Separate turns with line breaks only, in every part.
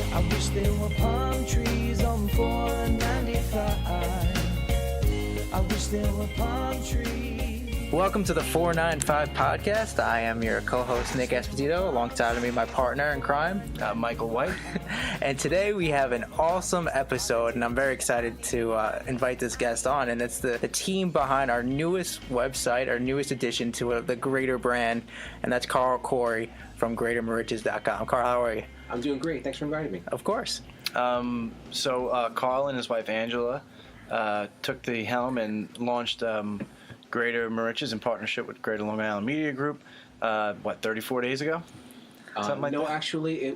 I wish there were palm trees on 495. I wish there were palm trees.
Welcome to the 495 podcast. I am your co-host, Nick Esposito. Alongside of me, my partner in crime,
Michael White.
And today we have an awesome episode, and I'm very excited to invite this guest on. And it's the team behind our newest website, our newest addition to the Greater brand, and that's Carl Corry from GreaterMariches.com. Carl, how are you?
I'm doing great. Thanks for inviting me.
Of course.
So Carl and his wife Angela took the helm and launched Greater Mariches in partnership with Greater Long Island Media Group. 34 days ago? Something like
no,
that?
actually,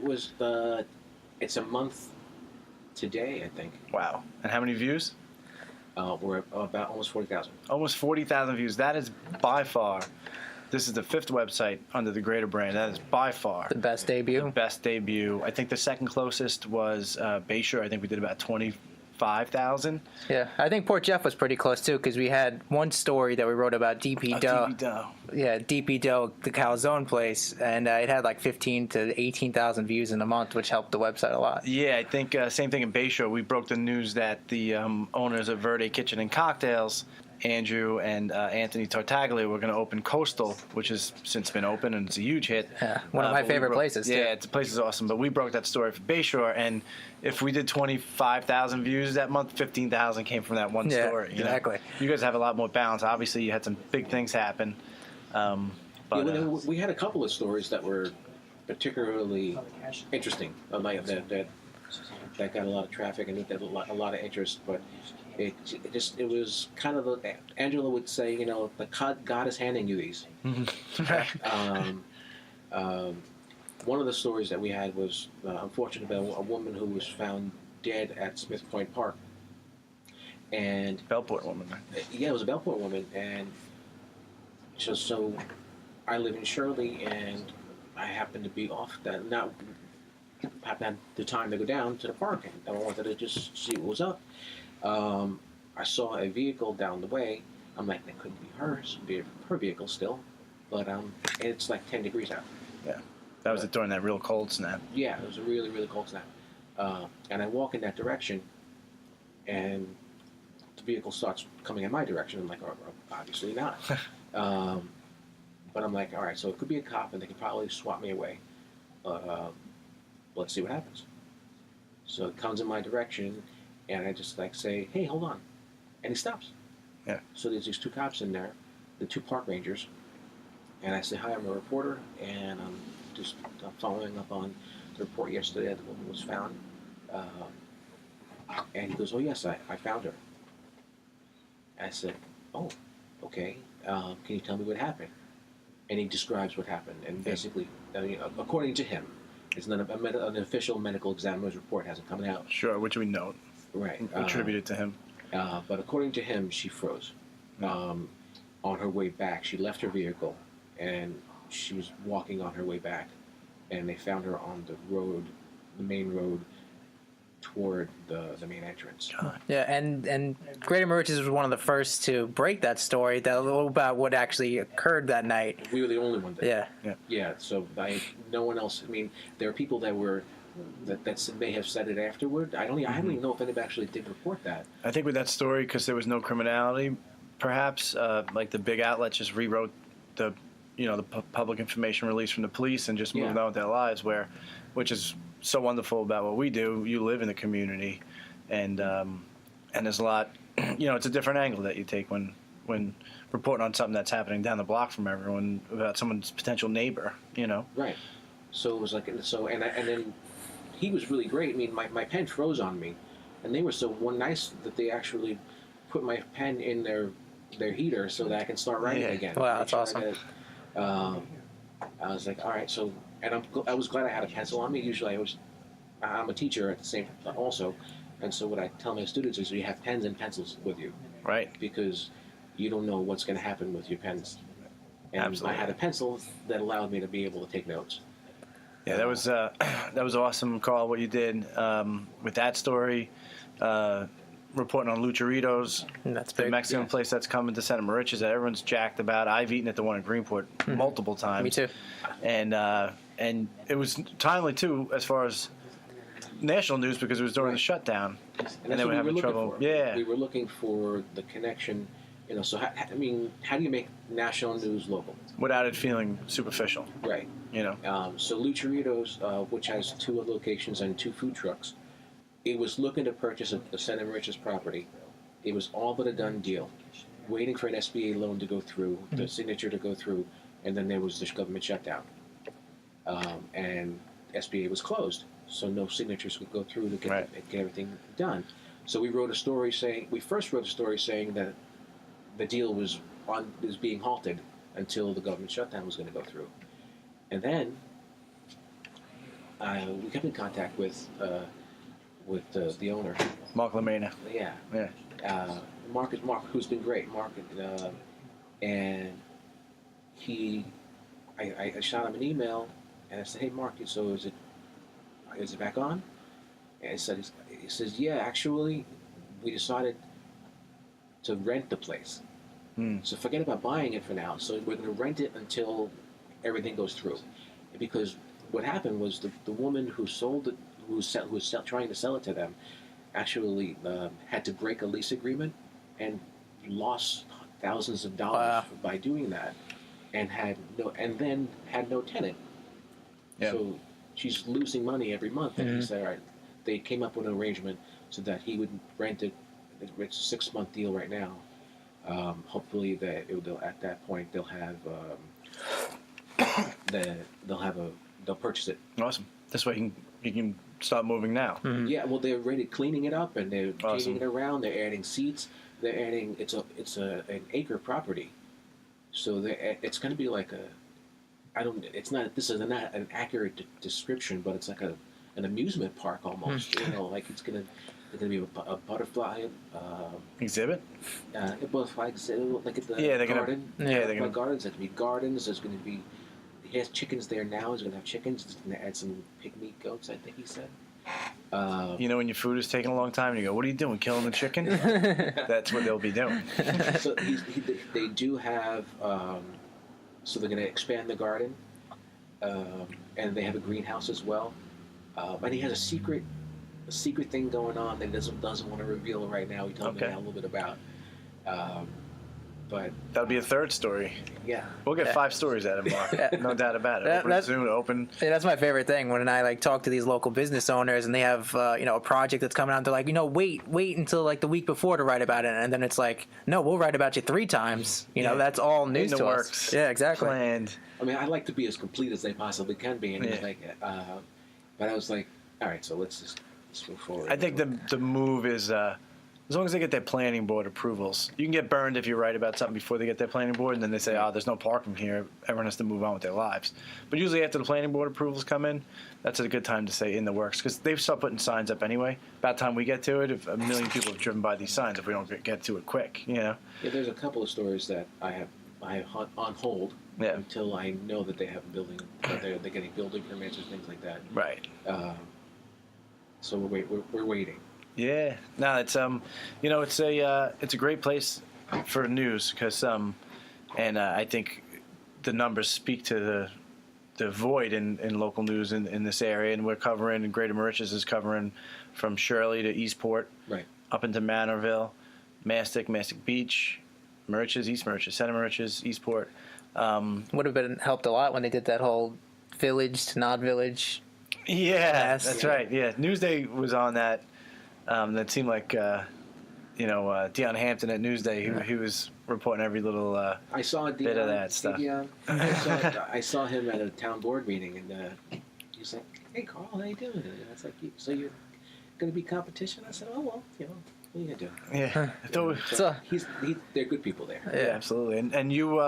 it's a month today, I think.
Wow. And how many views?
We're at about almost 40,000.
Almost 40,000 views. That is by far. This is the fifth website under the Greater brand. That is by far
The best debut.
the best debut. I think the second closest was Bayshore. I think we did about 25,000.
Yeah, I think Port Jeff was pretty close too, because we had one story that we wrote about DP Dough.
DP Dough.
Yeah, DP Dough, the calzone place, and it had like 15 to 18,000 views in a month, which helped the website a lot.
Yeah, I think same thing in Bayshore. We broke the news that the owners of Verde Kitchen and Cocktails, Andrew and Anthony Tartaglia, were going to open Coastal, which has since been open, and it's a huge hit.
Yeah, one of my
but we
favorite places, too.
Yeah, the place is awesome, but we broke that story for Bayshore, and if we did 25,000 views that month, 15,000 came from that one
Yeah,
story. You know?
exactly.
You guys have a lot more balance. Obviously, you had some big things happen.
We had a couple of stories that were particularly interesting. That got a lot of traffic and got a lot of interest, but it was kind of Angela would say, the God is handing you these. One of the stories that we had was unfortunate about a woman who was found dead at Smith Point Park. And
Bellport woman.
yeah, it was a Bellport woman, and so I live in Shirley, and I happened to be off that not happened the time to go down to the park, and I wanted to just see what was up. I saw a vehicle down the way. I'm like, that couldn't be hers, her vehicle still, but it's like 10 degrees out.
Yeah, that was it during that real cold snap.
Yeah, it was a really, really cold snap. And I walk in that direction, and the vehicle starts coming in my direction. I'm like, oh, obviously not. But I'm like, all right, so it could be a cop, and they could probably swat me away. Let's see what happens. So it comes in my direction, and I just say, hey, hold on. And he stops.
Yeah.
So there's these two cops in there, the two park rangers, and I say, hi, I'm a reporter, and I'm just following up on the report yesterday that the woman was found. And he goes, oh, yes, I found her. I said, oh, okay. Can you tell me what happened? And he describes what happened. And basically, according to him, it's not an official medical examiner's report hasn't come out.
Sure, which we note.
Right.
Attributed to him.
But according to him, she froze. On her way back, she left her vehicle, and she was walking on her way back, and they found her on the road, the main road, toward the main entrance.
Yeah, and Greater Mariches was one of the first to break that story, about what actually occurred that night.
We were the only ones.
Yeah.
Yeah. So no one else. I mean, there are people that may have said it afterward. I don't even know if anybody actually did report that.
I think with that story, because there was no criminality, perhaps like the big outlets just rewrote the public information release from the police and just moved on with their lives. Which is so wonderful about what we do. You live in the community, and there's a lot. It's a different angle that you take when reporting on something that's happening down the block from everyone about someone's potential neighbor.
Right. So it was like and then he was really great. I mean, my pen froze on me, and they were so nice that they actually put my pen in their heater so that I can start writing again.
Wow, that's awesome.
I was like, all right, so, and I was glad I had a pencil on me. Usually I'm a teacher at the same time also, and so what I tell my students is you have pens and pencils with you.
Right.
Because you don't know what's going to happen with your pens. And
Absolutely.
I had a pencil that allowed me to be able to take notes.
Yeah, that was awesome, Carl, what you did with that story. Reporting on Lucharitos,
That's big.
the Mexican place that's coming to Santa Mariches that everyone's jacked about. I've eaten at the one in Greenport multiple times.
Me too.
And it was timely too, as far as national news because it was during the shutdown,
And
and
that's
they
what
were
we
having
were looking
trouble.
for.
Yeah,
We were looking for the connection. So I mean, how do you make national news local?
without it feeling superficial.
Right. So Lucharitos, which has 2 locations and 2 food trucks, it was looking to purchase a Santa Maricia's property. It was all but a done deal, waiting for an SBA loan to go through, the signature to go through, and then there was this government shutdown. And SBA was closed, so no signatures could go through to get everything done. So we wrote a story saying, that the deal was being halted until the government shutdown was going to go through. And then we kept in contact with the owner.
Mark Lamena.
Yeah.
Yeah.
Mark, who's been great. Mark, and I shot him an email, and I said, "Hey, Mark, so is it back on?" And he says, "Yeah, actually, we decided to rent the place. So forget about buying it for now. So we're going to rent it until everything goes through." Because what happened was the woman who sold it, who was trying to sell it to them, actually had to break a lease agreement and lost thousands of dollars by doing that, and then had no tenant.
Yeah.
So she's losing money every month. And he said, all right, they came up with an arrangement so that he would rent it. It's a 6-month deal right now. Hopefully at that point they'll have they'll purchase it.
Awesome. This way you can start moving now.
Yeah, well, they're already cleaning it up and they're changing it around. They're adding seats. They're adding. It's an acre property, so it's going to be like It's not. This is not an accurate description, but it's like an amusement park almost. Like it's going to be a butterfly
Exhibit.
A butterfly exhibit, like at the
they're
garden.
they're gonna.
Gardens. There's going to be gardens. There's going to be. He has chickens there now. He's going to have chickens. He's going to add some pygmy goats, I think he said.
When your food is taking a long time, you go, "What are you doing? Killing the chicken?" That's what they'll be doing.
So they do have. So they're going to expand the garden, and they have a greenhouse as well. And he has a secret thing going on that he doesn't want to reveal right now. He told me a little bit about. But
that'll be a 3rd story.
Yeah,
We'll get 5 stories out of Mark. No doubt about it. Open.
Yeah, that's my favorite thing when I talk to these local business owners and they have a project that's coming out. They're like, wait until like the week before to write about it, and then it's like, no, we'll write about you 3 times. That's all news
In the
to
works.
us. Yeah, exactly.
Planned.
I mean, I'd like to be as complete as they possibly can be, and but I was like, all right, so let's move forward.
I think the move is as long as they get their planning board approvals. You can get burned if you write about something before they get their planning board, and then they say, there's no parking here. Everyone has to move on with their lives. But usually after the planning board approvals come in, that's a good time to say in the works, because they've started putting signs up anyway. About time we get to it, if 1 million people have driven by these signs, if we don't get to it quick,
Yeah, there's a couple of stories that I have on hold until I know that they have building, that they're getting building permits or things like that.
Right.
So we're waiting.
Yeah, no, it's it's a great place for news because I think the numbers speak to the void in local news in this area, and we're covering, and Greater Mauritius is covering from Shirley to Eastport,
right,
up into Manorville, Mastic Beach, Mauritius, East Mauritius, Center Mauritius, Eastport.
Would have been helped a lot when they did that whole village to not village.
Yeah, that's right. Yeah, Newsday was on that. That seemed like, Deion Hampton at Newsday. He was reporting every little
I saw
bit of that stuff.
I saw him at a town board meeting, and he was like, "Hey, Carl, how you doing?" And I was like, "So you're going to be competition?" I said, "Oh well, what are you going to do?"
Yeah,
they're good people there.
Yeah, absolutely. And you,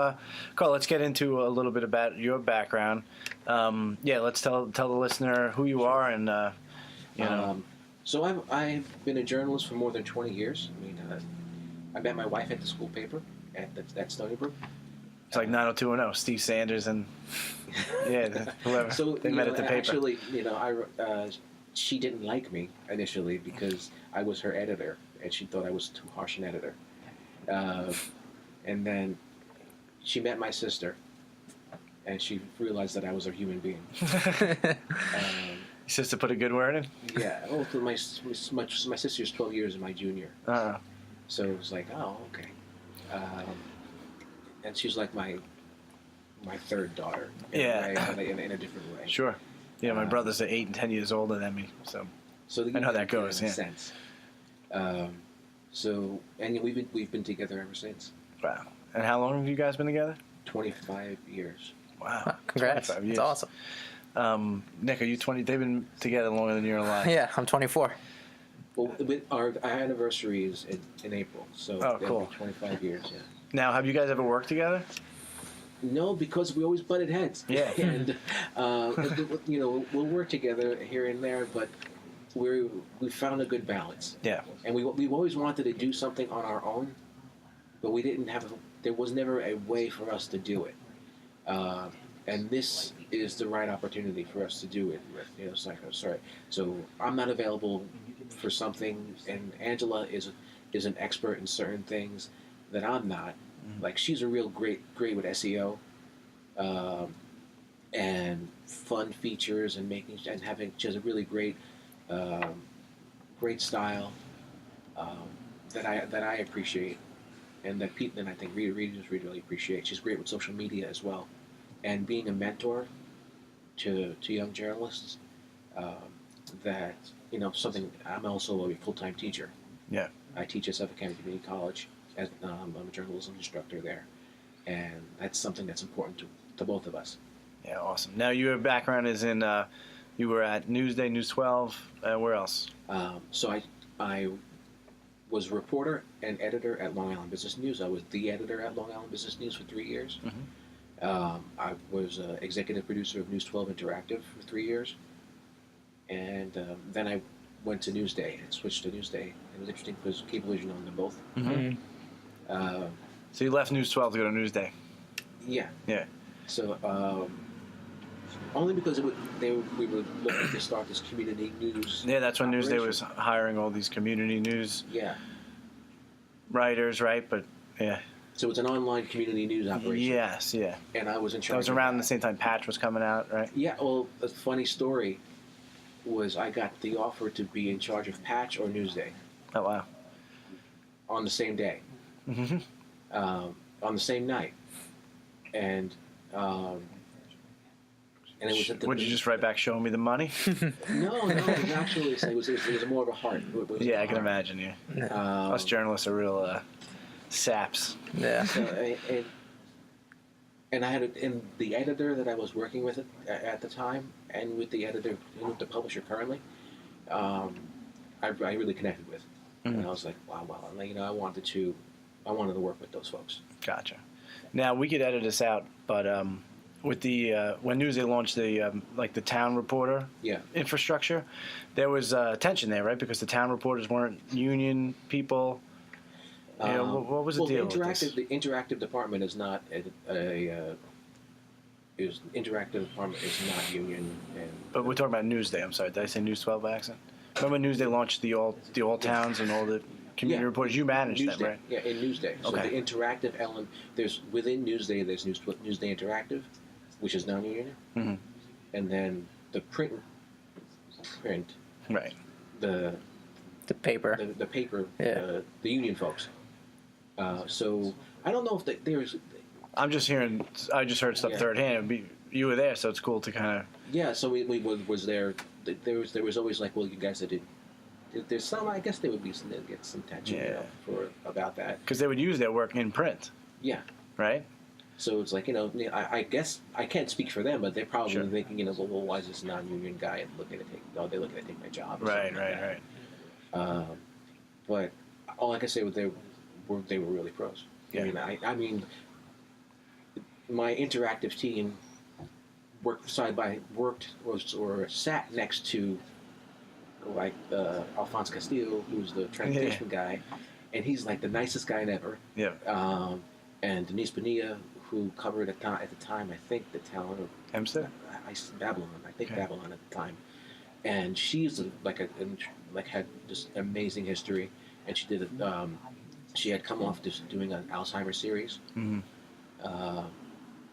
Carl, let's get into a little bit about your background. Let's tell the listener who you are and
So I've been a journalist for more than 20 years. I mean, I met my wife at the school paper at Stony Brook.
It's like 90210, Steve Sanders and whoever.
So
they met at the paper.
Actually, she didn't like me initially because I was her editor, and she thought I was too harsh an editor. And then she met my sister, and she realized that I was a human being.
Your sister put a good word in?
Yeah. Oh, so my sister's 12 years and my junior. So it was like, oh, okay. And she's like my third daughter. In a different way.
Sure. Yeah, my brothers are 8 and 10 years older than me, so I know how that goes.
In a sense. So and we've been together ever since.
Wow. And how long have you guys been together?
25 years.
Wow.
Congrats.
25 years.
That's awesome.
Nick, are you 20? They've been together longer than you're alive.
Yeah, I'm 24.
Well, our anniversary is in April, so that'll be 25 years. Yeah.
Now, have you guys ever worked together?
No, because we always butted heads.
Yeah.
And we'll work together here and there, but we found a good balance.
Yeah.
And we've always wanted to do something on our own, but we didn't have. There was never a way for us to do it. And this is the right opportunity for us to do it with. It's like, sorry. So I'm not available for something, and Angela is an expert in certain things that I'm not. Like, she's a real great with SEO, and fun features and she has a really great style that I appreciate, and that people and I think readers really appreciate. She's great with social media as well, and being a mentor to young journalists. That something. I'm also a full-time teacher.
Yeah.
I teach at Suffolk County Community College. I'm a journalism instructor there, and that's something that's important to both of us.
Yeah, awesome. Now, your background is in, you were at Newsday, News 12, where else?
So I was a reporter and editor at Long Island Business News. I was the editor at Long Island Business News for 3 years. I was executive producer of News 12 Interactive for 3 years, and then I went to Newsday and switched to Newsday. It was interesting because Cablevision owned them both.
So you left News 12 to go to Newsday.
Yeah.
Yeah.
So only because we were looking to start this community news.
Yeah, that's when
operation.
Newsday was hiring all these community news writers, right? But yeah.
So it's an online community news operation.
Yes, yeah.
And I was in charge.
That was around the same time Patch was coming out, right?
Yeah. Well, a funny story was I got the offer to be in charge of Patch or Newsday.
Oh wow.
On the same day. On the same night, and it was at the.
Would you just write back showing me the money?
No. Actually, it was more of a heart.
Yeah, I can imagine. Yeah. Us journalists are real saps.
Yeah.
So, and I had the editor that I was working with at the time, and with the editor, with the publisher currently, I really connected with, and I was like, wow, I wanted to work with those folks.
Gotcha. Now we could edit this out, but with the when Newsday launched the the town reporter infrastructure, there was tension there, right? Because the town reporters weren't union people. What was the deal with this?
The interactive department is not interactive department is not union.
But we're talking about Newsday. I'm sorry, did I say News 12 by accident? Remember Newsday launched the all towns and all the community reporters. You managed
Newsday,
them, right?
Yeah, in Newsday. So the interactive element, within Newsday, there's Newsday Interactive, which is non-union, and then the print,
right?
The paper,
the paper, the union folks. So I don't know if there's.
I'm just hearing. I just heard stuff third hand. You were there, so it's cool to kind of.
Yeah, so we was there. There was always like, well, you guys that did. There's some. I guess there would be some. They'd get some tension about that
because they would use their work in print.
Yeah.
Right.
So it's like I guess I can't speak for them, but they're probably thinking well, why is this non-union guy looking to take my job?
Right.
But all I can say was they were really pros.
Yeah.
I mean, my interactive team worked or sat next to Alphonse Castillo, who's the transportation guy, and he's like the nicest guy ever.
Yeah.
And Denise Bonilla, who covered at the time, I think the town of
Hempstead,
Babylon. I think Babylon at the time, and she's had just amazing history, and she did she had come off just doing an Alzheimer's series.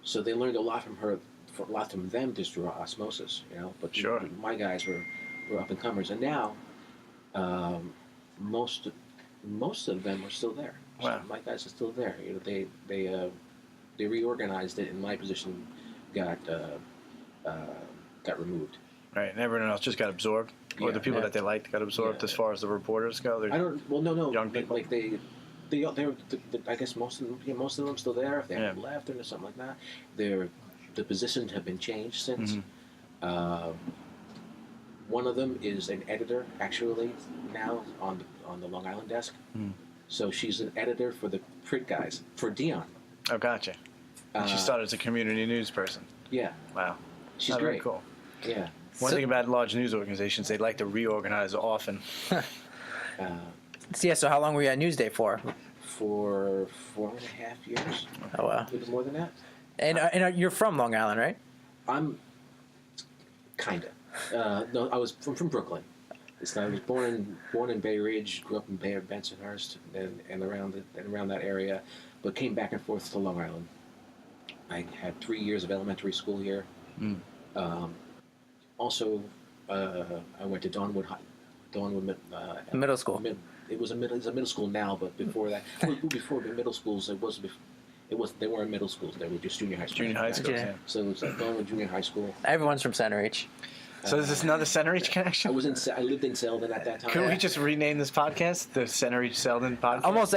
So they learned a lot from her for lots of them just through osmosis, you know. But
Sure.
my guys were up and comers, and now most of them are still there.
Wow.
So my guys are still there. You know, they reorganized it, and my position got removed.
Right, and everyone else just got absorbed, or the people that they liked got absorbed. As far as the reporters go,
I don't. Well, no.
young people.
Like they were. I guess most of them still there. If they haven't left or something like that, the positions have been changed since. One of them is an editor, actually, now on the Long Island desk. So she's an editor for the print guys for Dion.
Oh, gotcha. And she started as a community news person.
Yeah.
Wow.
She's
very
great.
cool.
Yeah.
One thing about large news organizations, they like to reorganize often.
So how long were you at Newsday for?
For 4.5 years.
Oh, wow.
Maybe more than that.
And you're from Long Island, right?
I'm kinda. No, I was from Brooklyn. I was born in Bay Ridge, grew up in Bensonhurst, and around that area, but came back and forth to Long Island. I had 3 years of elementary school here. Also, I went to Dawnwood
Middle school.
It was a middle school now, but before that, before the middle schools, they weren't middle schools. They were just junior high schools.
Junior high school,
Yeah.
yeah.
So it was like Dawnwood Junior High School.
Everyone's from Center H.
So is this another Center Reach connection?
I lived in Selden at that time.
Could we just rename this podcast the Center Reach Selden podcast?
Almost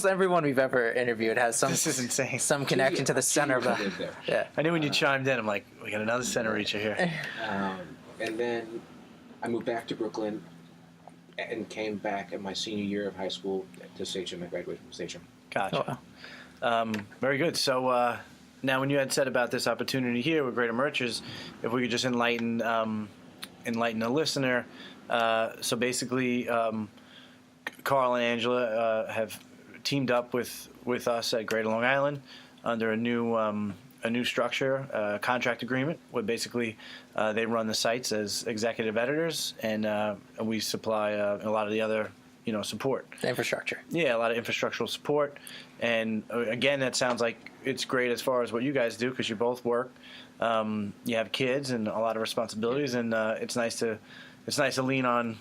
everyone we've ever interviewed has some
This is insane.
some connection to the center of
I
the.
lived there.
Yeah.
I knew when you chimed in, I'm like, we got another Center Reacher here.
And then I moved back to Brooklyn and came back in my senior year of high school to Sachem. I graduated from Sachem.
Gotcha.
Oh, wow.
Very good. So now, when you had said about this opportunity here with Greater Merchers, if we could just enlighten the listener. So basically, Carl and Angela have teamed up with us at Greater Long Island under a new structure, contract agreement, where basically they run the sites as executive editors, and we supply a lot of the other support.
Infrastructure.
Yeah, a lot of infrastructural support. And again, that sounds like it's great as far as what you guys do, because you both work. You have kids and a lot of responsibilities, and it's nice to lean on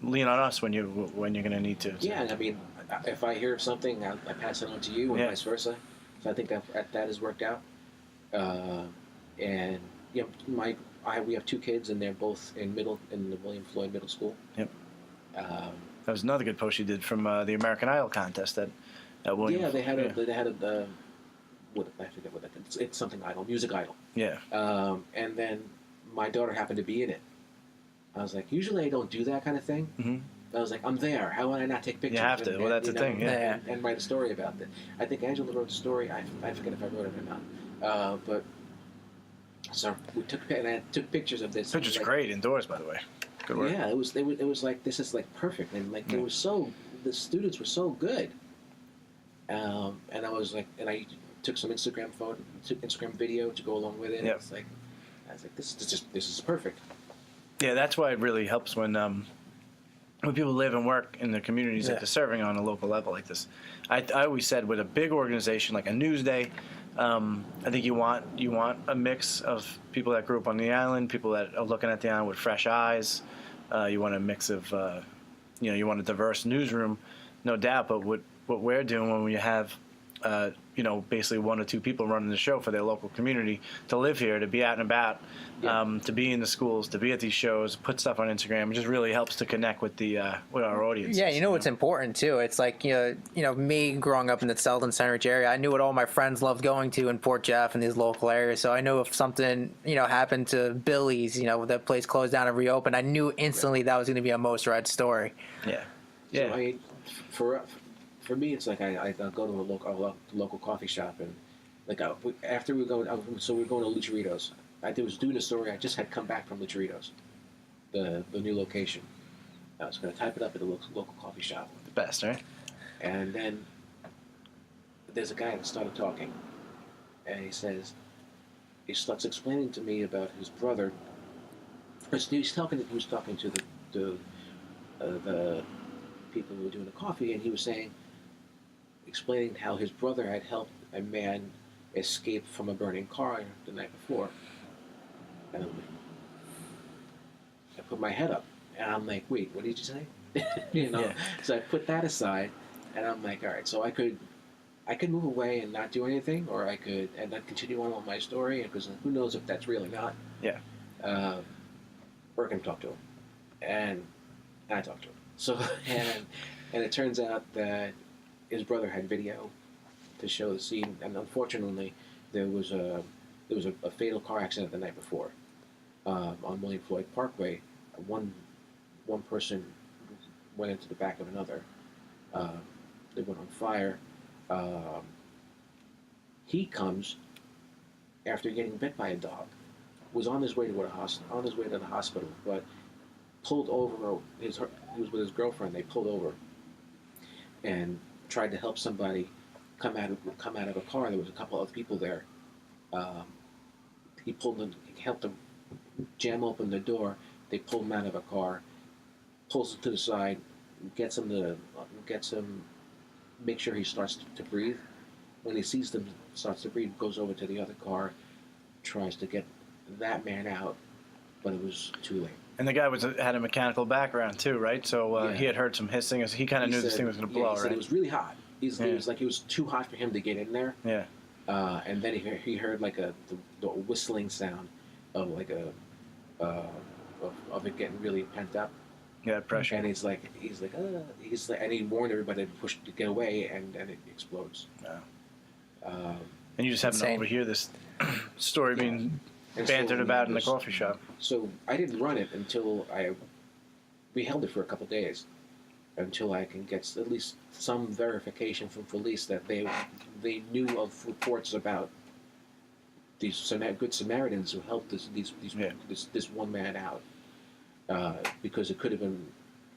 us when you're going to need to.
Yeah, and I mean, if I hear of something, I pass it on to you, and vice versa. So I think that has worked out. And we have 2 kids, and they're both in the William Floyd Middle School.
Yep. That was another good post you did from the American Idol contest at William.
Yeah, they had a I forget what that is. It's something Idol, Music Idol.
Yeah.
And then my daughter happened to be in it. I was like, usually I don't do that kind of thing.
Mm-hmm.
I was like, I'm there. How would I not take pictures?
You have to. Well, that's the thing. Yeah.
And write a story about it. I think Angela wrote a story. I forget if I wrote it or not. But so we took pictures of this.
Pictures great indoors, by the way. Good work.
Yeah, it was like, this is like perfect, and like the students were so good. And I was like, and I took some Instagram video to go along with it.
Yep.
It's like, I was like, this is perfect.
Yeah, that's why it really helps when people live and work in the communities that they're serving on a local level like this. I always said with a big organization like a Newsday, I think you want a mix of people that grew up on the island, people that are looking at the island with fresh eyes. You want a mix of, you want a diverse newsroom, no doubt. But what we're doing when we have, basically 1 or 2 people running the show for their local community, to live here, to be out and about, to be in the schools, to be at these shows, put stuff on Instagram, it just really helps to connect with our audience.
Yeah, what's important too. It's like me growing up in the Selden Center area. I knew what all my friends loved going to in Port Jeff and these local areas. So I know if something happened to Billy's, that place closed down and reopened, I knew instantly that was going to be a most read story.
Yeah.
So, I mean, for me, it's like I go to a local coffee shop, and like after we go, so we're going to Lucharitos. I was doing a story. I just had come back from Lucharitos, the new location. I was going to type it up at a local coffee shop.
The best, right?
And then there's a guy that started talking, and he starts explaining to me about his brother. He was talking to the people who were doing the coffee, and he was explaining how his brother had helped a man escape from a burning car the night before. And I put my head up, and I'm like, wait, what did you say? you know.
Yeah.
So I put that aside, and I'm like, all right. So I could move away and not do anything, or I could and then continue on with my story, because who knows if that's real or not.
Yeah.
Or I can talk to him, and I talked to him. So and it turns out that his brother had video to show the scene, and unfortunately, there was a fatal car accident the night before on William Floyd Parkway. One person went into the back of another. They went on fire. He comes after getting bit by a dog. Was on his way to the hospital, but pulled over. He was with his girlfriend. They pulled over and tried to help somebody come out of a car. There was a couple other people there. He helped them jam open the door. They pulled him out of a car, pulls him to the side, gets him, make sure he starts to breathe. When he sees them starts to breathe, goes over to the other car, tries to get that man out, but it was too late.
And the guy had a mechanical background too, right? So he had heard some hissing. He kind of knew this thing was going to blow,
he said
right?
it was really hot. It was too hot for him to get in there.
Yeah.
And then he heard like the whistling sound of of it getting really pent up.
Yeah, pressure.
And he's like, and he warned everybody to get away, and it explodes.
Yeah. And you just happen to
Insane.
overhear this story being bantered about in the coffee shop.
So I didn't run it until we held it for a couple of days, until I can get at least some verification from police that they knew of reports about these Good Samaritans who helped this one man out, because it could have been,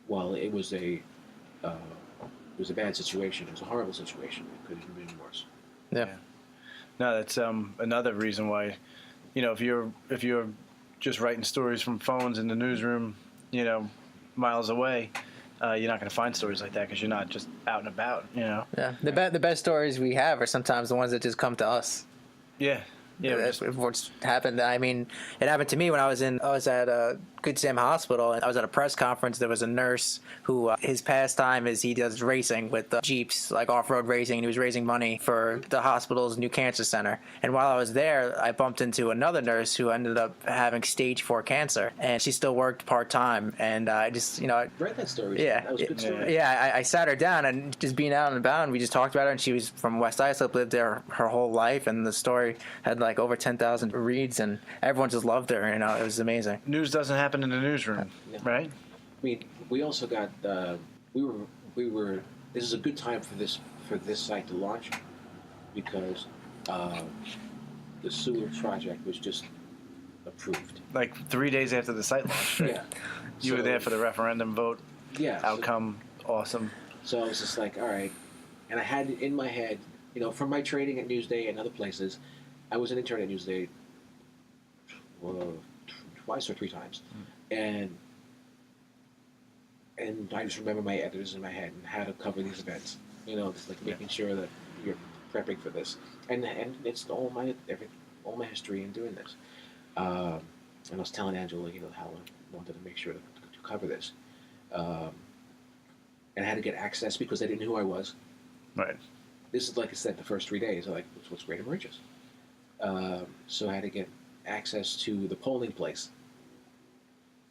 it was a bad situation. It was a horrible situation. It could have been worse.
Yeah.
No, that's another reason why, if you're just writing stories from phones in the newsroom, miles away, you're not going to find stories like that because you're not just out and about,
Yeah. The best stories we have are sometimes the ones that just come to us.
Yeah. Yeah.
That's what's happened. I mean, it happened to me when I was at Good Sam Hospital, and I was at a press conference. There was a nurse who his pastime is he does racing with Jeeps, like off-road racing, and he was raising money for the hospital's new cancer center. And while I was there, I bumped into another nurse who ended up having stage 4 cancer, and she still worked part-time. And I just,
I read that story.
Yeah,
that was a good story.
Yeah, I sat her down, and just being out and about, and we just talked about her. And she was from West Islip, lived there her whole life, and the story had like over 10,000 reads, and everyone just loved her. It was amazing.
News doesn't happen in the newsroom, right?
I mean, we also got we were. This is a good time for this site to launch, because the sewer project was just approved.
Like 3 days after the site launch. Right?
Yeah,
You were there for the referendum vote.
Yeah.
Outcome, awesome.
So I was just like, all right, and I had it in my head, from my training at Newsday and other places. I was an intern at Newsday twice or 3 times, and I just remember my editors in my head and how to cover these events. Just like making sure that you're prepping for this, and it's all my history in doing this. And I was telling Angela, how I wanted to make sure to cover this, and I had to get access because they didn't know who I was.
Right.
This is, like I said, the first 3 days. I'm like, what's Greater Mauritius? So I had to get access to the polling place,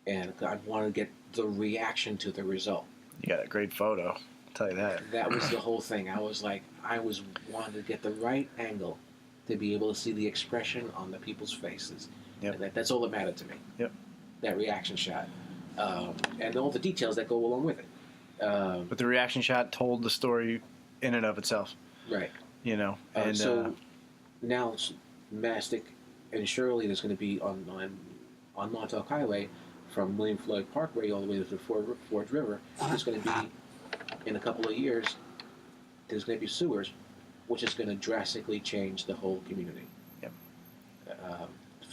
and I wanted to get the reaction to the result.
You got a great photo, I'll tell you that.
That was the whole thing. I wanted to get the right angle to be able to see the expression on the people's faces.
Yep.
And that's all that mattered to me.
Yep.
That reaction shot, and all the details that go along with it.
But the reaction shot told the story in and of itself.
Right.
And
so now Mastic and Shirley, there's going to be on Montauk Highway from William Floyd Parkway all the way to the Forge River. There's going to be, in a couple of years, there's going to be sewers, which is going to drastically change the whole community.
Yep.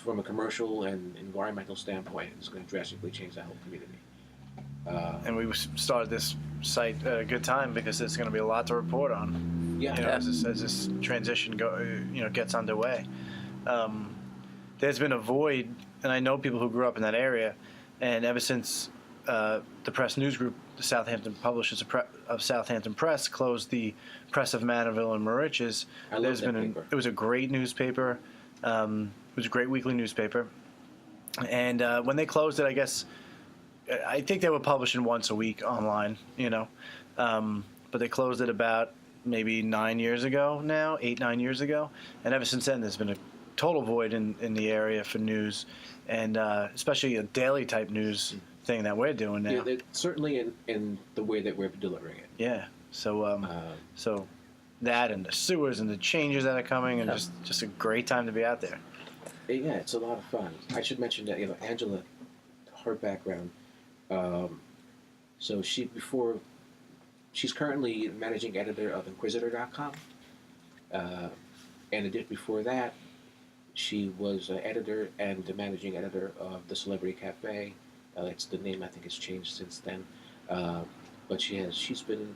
From a commercial and environmental standpoint, it's going to drastically change the whole community.
And we started this site at a good time because there's going to be a lot to report on.
Yeah.
As this transition gets underway. There's been a void and I know people who grew up in that area, and ever since the press news group, the Southampton Publishers of Southampton Press, closed the Press of Manorville and Moriches.
I love that paper.
It was a great newspaper. It was a great weekly newspaper. And when they closed it, I think they were publishing once a week online, but they closed it about maybe 9 years ago now, 8-9 years ago. And ever since then, there's been a total void in the area for news, and especially a daily type news thing that we're doing now.
Yeah, certainly in the way that we're delivering it.
Yeah. So so that and the sewers and the changes that are coming, and just a great time to be out there.
Yeah, it's a lot of fun. I should mention that Angela, her background. So she's currently managing editor of Inquisitor.com, and before that, she was editor and the managing editor of the Celebrity Cafe. It's the name, I think it's changed since then, but she's been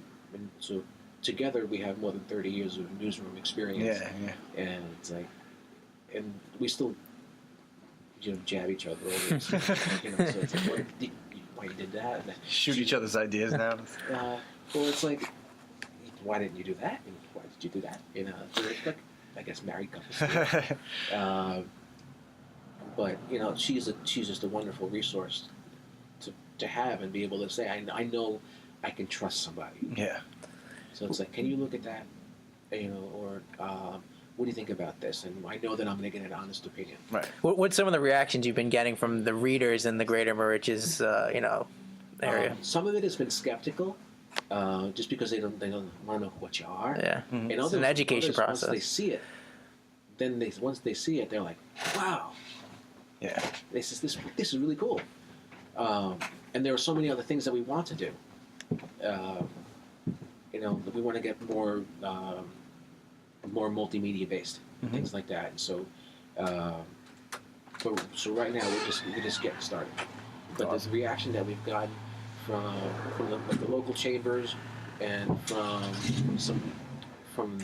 so together we have more than 30 years of newsroom experience.
Yeah.
And it's like, and we still jab each other over. So it's like, why you did that?
Shoot each other's ideas now.
Well, it's like, why didn't you do that? And why did you do that? So it's like, I guess married couples. But she's just a wonderful resource to have and be able to say, I know I can trust somebody.
Yeah.
So it's like, can you look at that? Or what do you think about this? And I know that I'm going to get an honest opinion.
Right.
What's some of the reactions you've been getting from the readers in the Greater Moriches, area?
Some of it has been skeptical, just because they don't want to know what you are.
Yeah.
And
It's an education process.
Once they see it, once they see it, they're like, wow.
Yeah.
This is really cool. And there are so many other things that we want to do. We want to get more multimedia based, things like that. And so, so right now we're just getting started. But
Awesome.
the reaction that we've gotten from the local chambers and from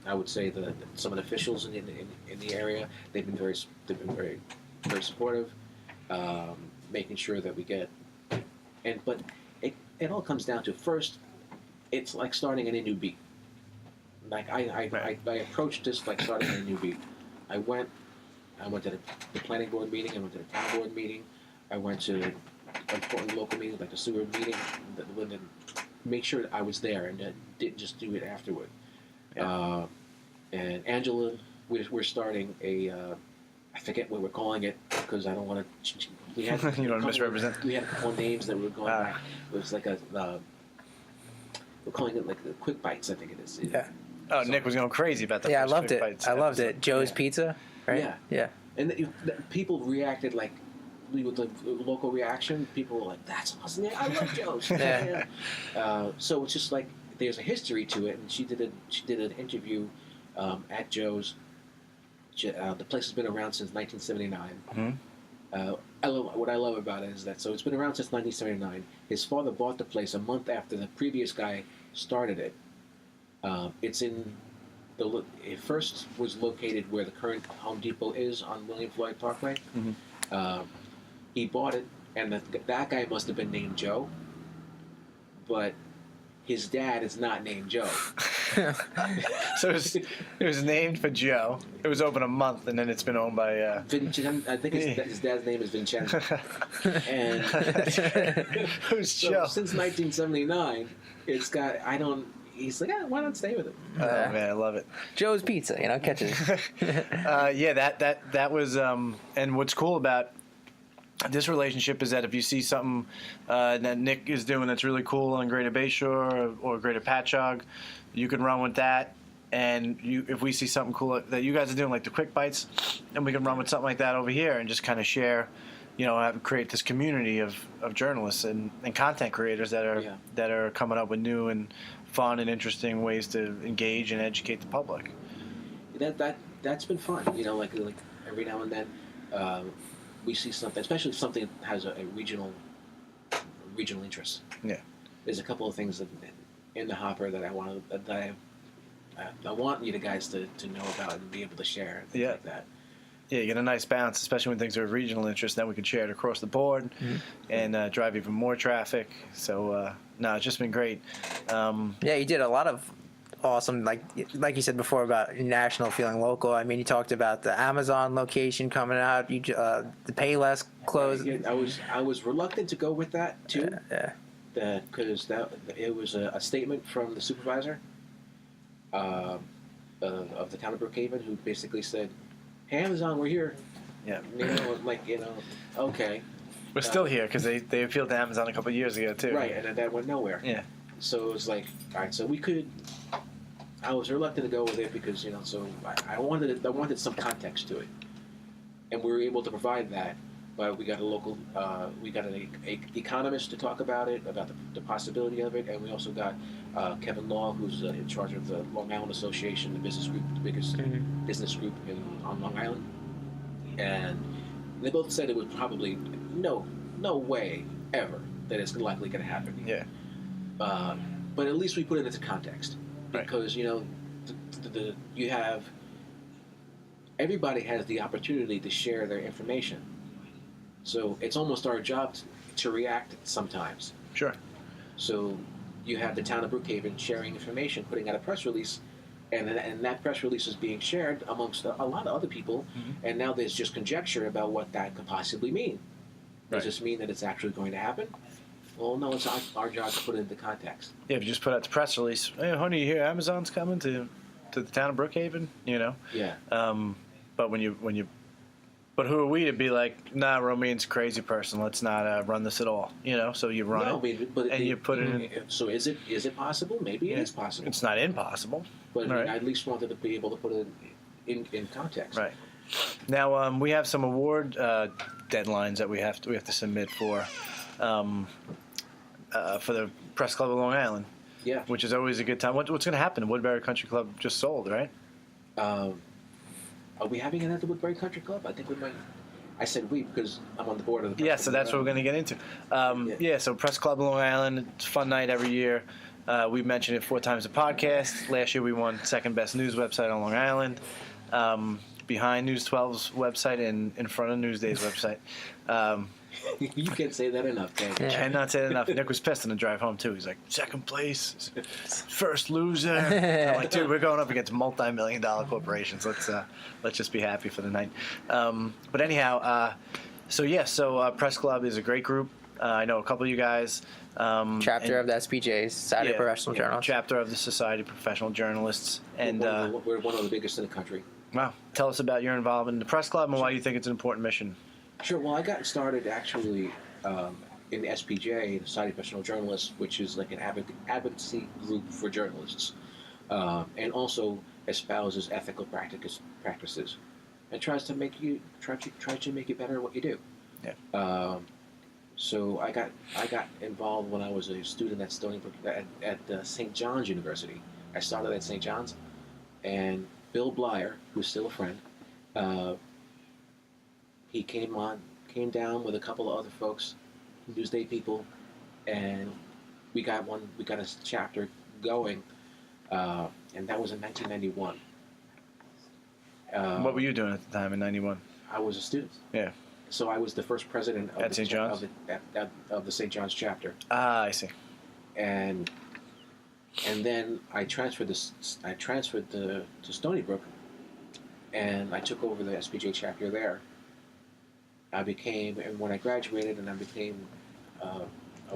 I would say some of the officials in the area, they've been very very supportive, making sure that we get. But it all comes down to, first, it's like starting in a new beat. Like I approached this like starting in a new beat. I went to the planning board meeting. I went to the town board meeting. I went to important local meetings like the sewer meeting. And make sure that I was there and didn't just do it afterward.
Yeah.
And Angela, we're starting a. I forget what we're calling it because I don't want to. We had
You don't want to misrepresent.
We had a couple names that were going back. It was like we're calling it like the Quick Bites, I think it is.
Yeah.
Oh, Nick was going crazy about that.
Yeah, I loved it. I loved it. Joe's
Yeah.
Pizza, right?
Yeah.
Yeah.
And people reacted like, with the local reaction, people were like, "That's awesome! I love Joe's."
Yeah.
So it's just like there's a history to it, and she did an interview at Joe's. The place has been around since 1979.
Mm-hmm.
What I love about it is that it's been around since 1979. His father bought the place a month after the previous guy started it. It's in it first was located where the current Home Depot is on William Floyd Parkway.
Mm-hmm.
He bought it, and that guy must have been named Joe, but his dad is not named Joe.
So it was named for Joe. It was open a month, and then it's been owned by.
Vincenzo. I think his dad's name is Vincenzo. And
Who's
so
Joe?
since 1979, it's got. He's like, why not stay with him?
Oh man, I love it.
Joe's Pizza, catch it.
Yeah, that was. And what's cool about this relationship is that if you see something that Nick is doing that's really cool on Greater Bayshore or Greater Patchogue, you can run with that. And if we see something cool that you guys are doing, like the Quick Bites, and we can run with something like that over here and just kind of share, create this community of journalists and content creators that are coming up with new and fun and interesting ways to engage and educate the public.
That's been fun. Like every now and then. We see something, especially if something has a regional interest.
Yeah,
there's a couple of things in the hopper that I want I want you guys to know about and be able to share. And things like that.
you get a nice bounce, especially when things are of regional interest. Then we can share it across the board and drive even more traffic. So, no, it's just been great.
Yeah, you did a lot of awesome, like you said before about national feeling local. I mean, you talked about the Amazon location coming out. You the Payless closed.
Yeah, I was reluctant to go with that too.
Yeah.
Because it was a statement from the supervisor of the town of Brookhaven, who basically said, "Hey, Amazon, we're here."
Yeah.
Okay.
We're still here because they appealed to Amazon a couple of years ago, too.
Right, and then that went nowhere.
Yeah.
So it was like, all right, so we could. I was reluctant to go with it because so I wanted some context to it, and we were able to provide that. But we got we got an economist to talk about it, about the possibility of it, and we also got Kevin Law, who's in charge of the Long Island Association, the business group, the biggest business group on Long Island, and they both said it was probably no way ever that it's likely going to happen.
Yeah.
But at least we put it into context, because you have everybody has the opportunity to share their information. So it's almost our job to react sometimes.
Sure.
So you have the town of Brookhaven sharing information, putting out a press release, and that press release is being shared amongst a lot of other people, and now there's just conjecture about what that could possibly mean. Does this mean that it's actually going to happen? Well, no, it's our job to put it into context.
Yeah, if you just put out the press release, hey, honey, you hear Amazon's coming to the town of Brookhaven,
Yeah.
But but who are we to be like, nah, Romain's a crazy person. Let's not run this at all. So you run it, you put it in.
So is it possible? Maybe it is possible.
It's not impossible.
But I at least wanted to be able to put it in context.
Right. Now we have some award deadlines that we have to submit for the Press Club of Long Island.
Yeah.
Which is always a good time. What's going to happen? Woodbury Country Club just sold, right?
Are we having it at the Woodbury Country Club? I think we might. I said we because I'm on the board of the.
Yeah, so that's what we're going to get into. So Press Club of Long Island, it's a fun night every year. We've mentioned it 4 times a podcast. Last year we won second best news website on Long Island, behind News 12's website and in front of Newsday's website.
You can't say that enough, can you?
Cannot say it enough. Nick was pissed on the drive home too. He's like, second place, first loser. I'm like, dude, we're going up against multi-million-dollar corporations. Let's just be happy for the night. But anyhow, Press Club is a great group. I know a couple of you guys.
Chapter of the SPJ's, Society of Professional Journalists.
Chapter of the Society of Professional Journalists, and
we're one of the biggest in the country.
Wow. Tell us about your involvement in the Press Club and why you think it's an important mission.
Sure. Well, I got started actually in the SPJ, the Society of Professional Journalists, which is like an advocacy group for journalists, and also espouses ethical practices, and tries to make you better at what you do.
Yeah.
So I got involved when I was a student at Stony Brook at St. John's University. I started at St. John's, and Bill Blyer, who's still a friend, he came down with a couple of other folks, Newsday people, and we got a chapter going, and that was in 1991.
What were you doing at the time in '91?
I was a student.
Yeah.
So I was the first president of
at St. John's?
of the St. John's chapter.
Ah, I see.
And then I transferred to Stony Brook, and I took over the SPJ chapter there. And when I graduated and I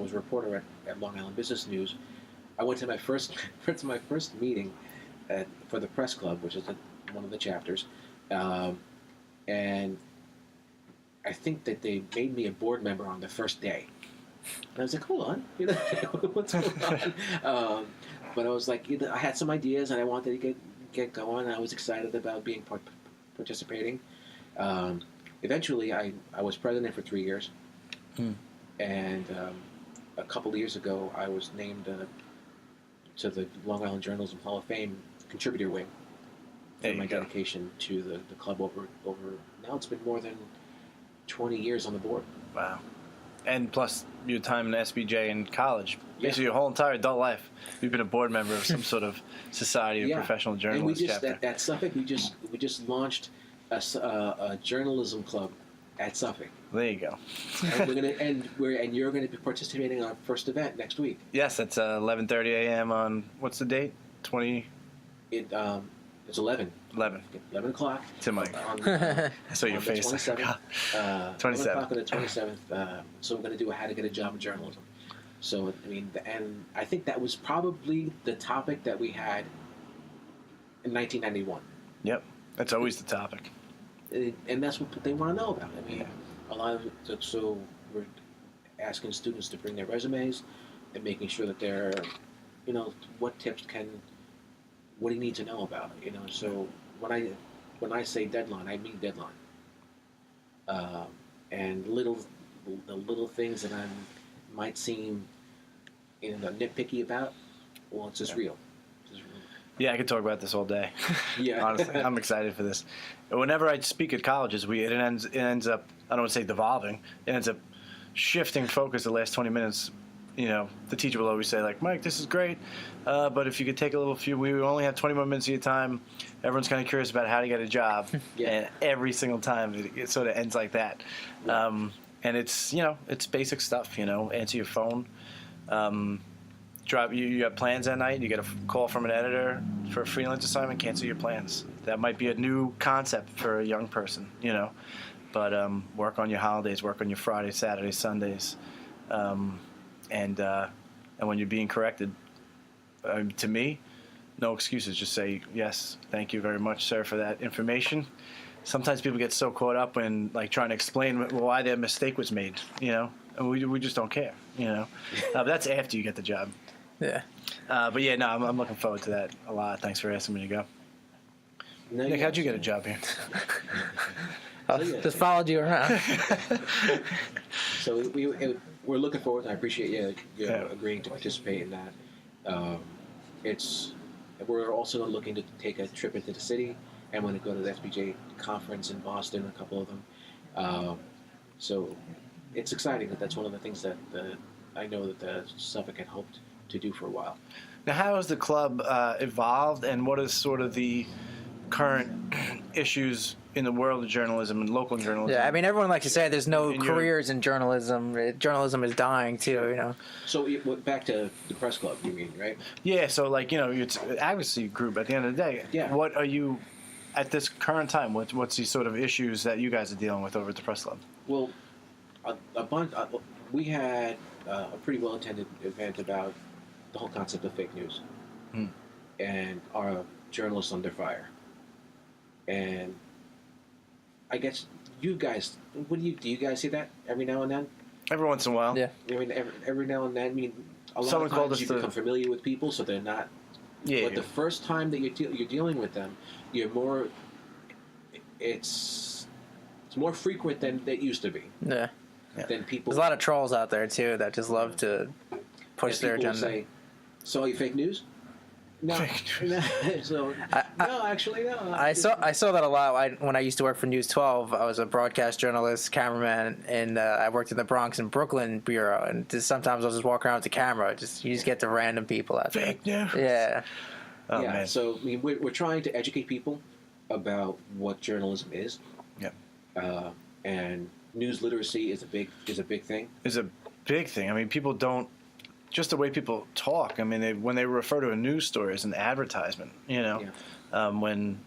was a reporter at Long Island Business News, I went to my first meeting for the Press Club, which is one of the chapters, and I think that they made me a board member on the first day. And I was like, hold on, what's going on? But I was like, I had some ideas and I wanted to get going. And I was excited about being participating. Eventually, I was president for 3 years, and a couple of years ago, I was named to the Long Island Journalism Hall of Fame contributor wing for my dedication to the club over. Now it's been more than 20 years on the board.
Wow. And plus your time in the SBJ in college. Basically your whole entire adult life, you've been a board member of some sort of Society of Professional Journalists
and we just,
chapter.
At Suffolk, we just launched a journalism club at Suffolk.
There you go.
And you're gonna be participating in our first event next week.
Yes, it's 11:30 a.m. on what's the date? 20.
It's 11 o'clock.
To my. I saw your
On the
face.
27th.
27.
11 o'clock on the 27th. So we're gonna do a how to get a job in journalism. So I mean, and I think that was probably the topic that we had in 1991.
Yep, that's always the topic.
And that's what they want to know about. I mean, a lot of it, so we're asking students to bring their resumes and making sure that they're, what do you need to know about it? So when I say deadline, I mean deadline. And the little things that I might seem, nitpicky about, well, it's just real.
Yeah, I could talk about this all day.
Yeah.
Honestly, I'm excited for this. Whenever I speak at colleges, it ends up, I don't want to say devolving, it ends up shifting focus the last 20 minutes. The teacher will always say, like, Mike, this is great, but if you could take we only have 20 more minutes of your time. Everyone's kind of curious about how to get a job.
Yeah.
And every single time it sort of ends like that.
Yeah.
And it's, it's basic stuff, answer your phone. You got plans that night, you get a call from an editor for a freelance assignment, cancel your plans. That might be a new concept for a young person, but work on your holidays, work on your Fridays, Saturdays, Sundays, and when you're being corrected, to me, no excuses, just say, yes, thank you very much, sir, for that information. Sometimes people get so caught up in trying to explain why their mistake was made, and we just don't care, but that's after you get the job.
Yeah.
But yeah, no, I'm looking forward to that a lot. Thanks for asking me to go.
No,
Nick, how'd you get a job here?
Just followed you around.
So we're looking forward. I appreciate you agreeing to participate in that. We're also looking to take a trip into the city, and want to go to the FBJ conference in Boston. A couple of them. So it's exciting. That's one of the things that I know that the Suffolk had hoped to do for a while.
Now, how has the club evolved, and what is sort of the current issues in the world of journalism and local journalism?
Yeah, I mean, everyone likes to say there's no
In your-
careers in journalism. Journalism is dying too,
So back to the press club, you mean, right?
Yeah, so it's an advocacy group at the end of the day.
Yeah.
What are you, at this current time, what's the sort of issues that you guys are dealing with over at the press club?
Well, we had a pretty well-attended event about the whole concept of fake news and our journalists under fire. And I guess you guys, do you guys see that every now and then?
Every once in a while.
Yeah.
I mean, every now and then. I mean, a lot
Someone
of
called
times
us
you become familiar with people, so they're not.
Yeah.
But the first time that you're dealing with them, you're more. It's more frequent than it used to be.
Yeah.
Than people.
There's a lot of trolls out there too that just love to push their
people
agenda.
Say, "Saw you fake news." No, so no, actually no.
I saw that a lot when I used to work for News 12. I was a broadcast journalist, cameraman, and I worked in the Bronx and Brooklyn bureau. And sometimes I'll just walk around with the camera. You just get the random people out there.
Fake news.
Yeah.
Oh,
yeah.
man.
So I mean, we're trying to educate people about what journalism is.
Yep.
And news literacy is a big thing.
Is a big thing. I mean, people don't. Just the way people talk. I mean, when they refer to a news story as an advertisement, when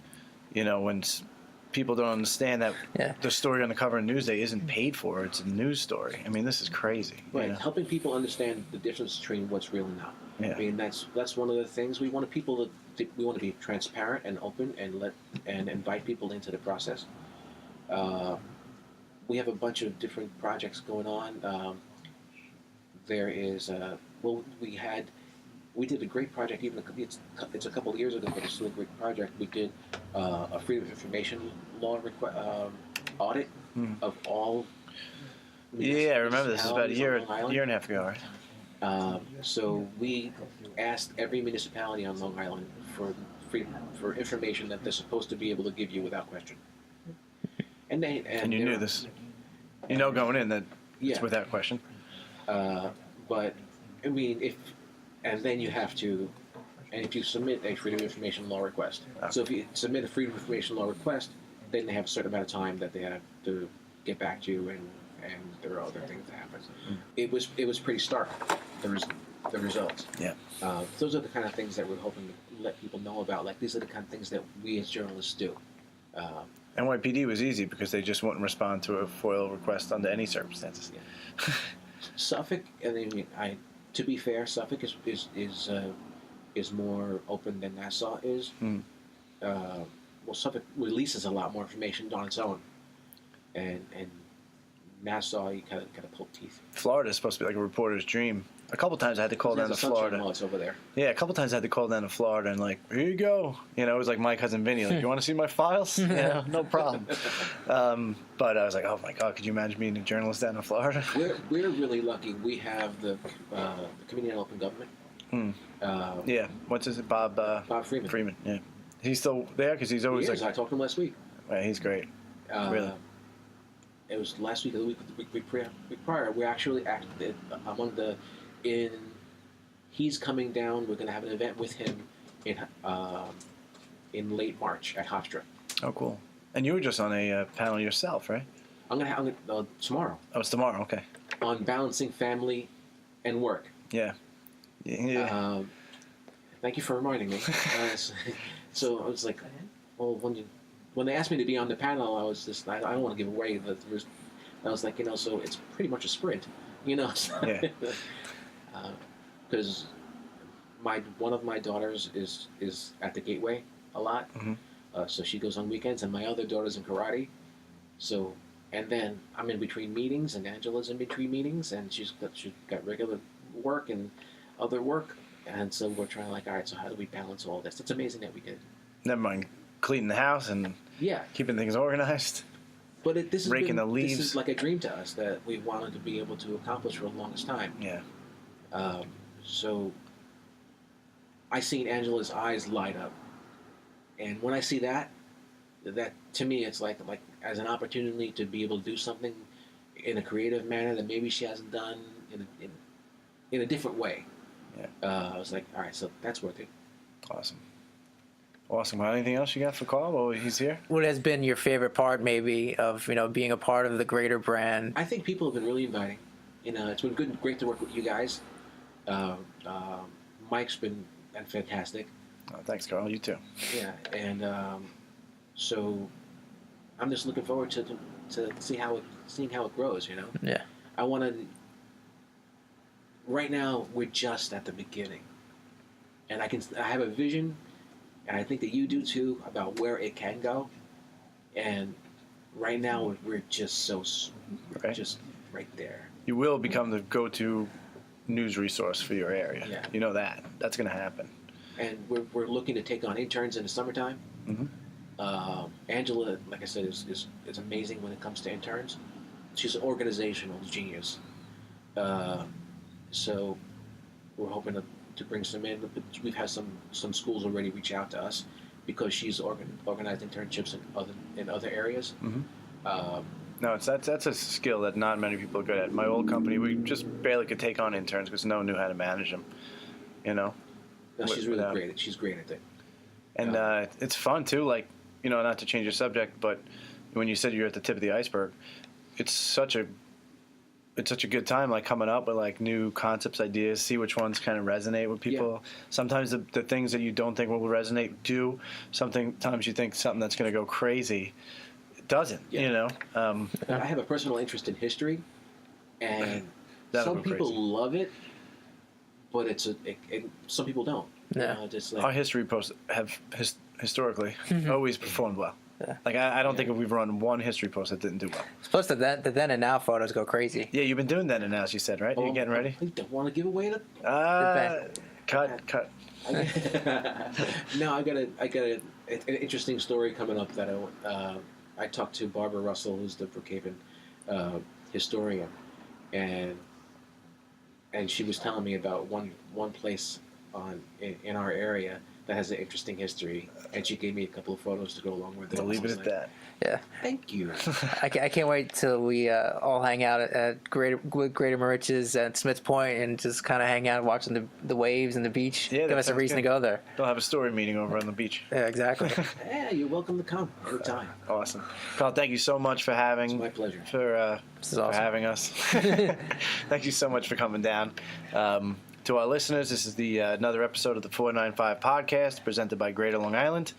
people don't understand that the story on the cover of Newsday isn't paid for, it's a news story. I mean, this is crazy.
Right, helping people understand the difference between what's real and not.
Yeah.
I mean, that's one of the things we want people we want to be transparent and open and invite people into the process. We have a bunch of different projects going on. There is we did a great project. Even it's a couple of years ago, but it's still a great project. We did a freedom of information law audit of all.
Yeah, I remember this is about a year and a half ago, right?
So we asked every municipality on Long Island for information that they're supposed to be able to give you without question. And
you knew this. Going in that it's without question.
But I mean, if you submit a freedom of information law request. So if you submit a freedom of information law request, then they have a certain amount of time that they have to get back to you, and there are other things that happen. It was pretty stark. The results.
Yeah.
Those are the kind of things that we're hoping to let people know about. Like, these are the kind of things that we as journalists do.
NYPD was easy because they just wouldn't respond to a FOIL request under any circumstances.
Yeah. Suffolk, I mean, to be fair, Suffolk is more open than Nassau is. Well, Suffolk releases a lot more information on its own, and Nassau, you kind of pull teeth.
Florida is supposed to be like a reporter's dream. A couple times I had to call down to Florida.
It's over there.
Yeah, a couple times I had to call down to Florida and like, here you go. You know, it was like my cousin Vinny, like, you want to see my files? Yeah, no problem. But I was like, oh my God, could you imagine being a journalist down in Florida?
We're really lucky. We have the Committee on Open Government.
Yeah, what's his Bob
Freeman.
Freeman, yeah. He's still there because he's always like.
I talked to him last week.
Yeah, he's great. Really.
It was last week or the week prior. We're actually among the. He's coming down. We're going to have an event with him in late March at Hofstra.
Oh, cool. And you were just on a panel yourself, right?
I'm gonna tomorrow.
Oh, it's tomorrow. Okay.
On balancing family and work.
Yeah. Yeah.
Thank you for reminding me. So I was like, well, when they asked me to be on the panel, I was just I don't want to give away the. I was like, so it's pretty much a sprint, Yeah. Because one of my daughters is at the Gateway a lot, so she goes on weekends, and my other daughter's in karate. So, and then I'm in between meetings, and Angela's in between meetings, and she's got regular work and other work, and so we're trying all right. So how do we balance all this? It's amazing that we did.
Never mind cleaning the house and keeping things organized.
But this
raking the leaves.
This is like a dream to us that we wanted to be able to accomplish for the longest time.
Yeah.
So I seen Angela's eyes light up, and when I see that to me it's like as an opportunity to be able to do something in a creative manner that maybe she hasn't done in a different way.
Yeah.
I was like, all right, so that's worth it.
Awesome. Well, anything else you got for Carl while he's here?
What has been your favorite part, maybe, of being a part of the greater brand?
I think people have been really inviting. It's been great to work with you guys. Mike's been fantastic.
Oh, thanks, Carl. You too.
Yeah, and so I'm just looking forward to seeing how it grows.
Yeah.
I want to. Right now, we're just at the beginning, and I have a vision, and I think that you do too, about where it can go. And right now, we're just just right there.
You will become the go-to news resource for your area.
Yeah.
You know that. That's going to happen.
And we're looking to take on interns in the summertime. Angela, like I said, is amazing when it comes to interns. She's an organizational genius. So we're hoping to bring some in. We've had some schools already reach out to us because she's organized internships in other areas.
No, that's a skill that not many people are good at. My old company, we just barely could take on interns because no one knew how to manage them.
No, she's really great. She's great at it.
And it's fun too. Like, not to change your subject, but when you said you're at the tip of the iceberg, it's such a good time, like coming up with like new concepts, ideas, see which ones kind of resonate with people. Yeah. Sometimes the things that you don't think will resonate do. Sometimes you think something that's going to go crazy. Doesn't. I
have a personal interest in history, and some people love it, but some people don't.
Yeah.
Just like
our history posts have historically always performed well. Yeah. Like I don't think we've run one history post that didn't do well.
Plus the then and now photos go crazy.
Yeah, you've been doing then and now, as you said, right? You're getting ready.
I don't want to give away the.
Cut.
No, I got an interesting story coming up that I talked to Barbara Russell, who's the Brookhaven historian, and she was telling me about one place in our area that has an interesting history, and she gave me a couple of photos to go along with it.
We'll leave it
I was
at
like,
that.
Yeah.
Thank you.
I can't wait till we all hang out at Greater Moriches at Smiths Point and just kind of hang out watching the waves and the beach.
Yeah,
Give
that
us a
sounds
reason
good.
to go there.
They'll have a story meeting over on the beach.
Yeah, exactly.
Yeah, you're welcome to come anytime.
Awesome. Carl, thank you so much for having
It's my pleasure.
This is awesome.
for having us. Thank you so much for coming down. To our listeners, this is the another episode of the 495 podcast presented by Greater Long Island,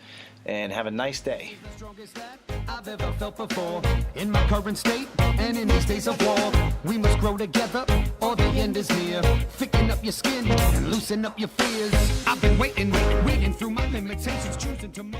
and have a nice day.
Strongest that I've ever felt before. In my current state and in these days of war, we must grow together or the end is near. Thicken up your skin and loosen up your fears. I've been waiting through my limitations, choosing to move.